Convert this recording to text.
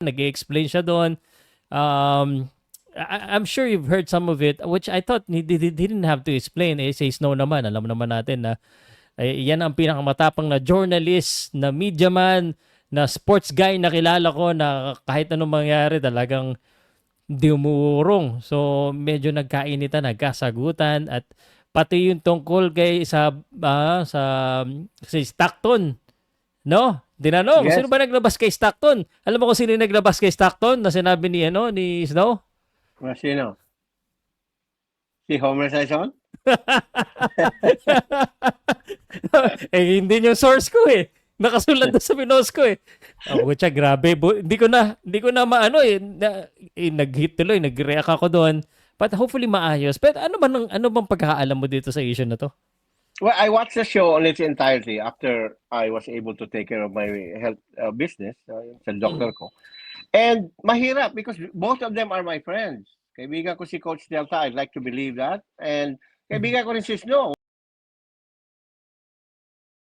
nag-explain siya doon. I'm sure you've heard some of it, which I thought he didn't have to explain. Eh, say no naman. Alam naman natin na yan ang pinakamatapang na journalist, na media man, na sports guy na kilala ko na kahit anong mangyari talagang dumurong. So medyo nagkainitan, nagkasagutan at pati yung tungkol kay sa Stockton, no? Tinanong, Yes. sino ba naglabas kay Stockton? Alam mo kung sino yung naglabas kay Stockton na sinabi ni Snow? Sino? Si Homer Simpson? Eh, hindi yung source ko eh. Nakasulat doon sa pinost ko eh. Ako, tsa, grabe. Hindi ko na maano eh. Nag-hit tuloy, nag-react ako doon. But hopefully maayos. Pero ano bang pagkakaalam mo dito sa issue na to? Well, I watched the show in its entirety after I was able to take care of my health business sa doctor ko. And mahirap because both of them are my friends. Kaibigan ko si Coach Delta. I'd like to believe that. And kaibigan ko rin si Snow.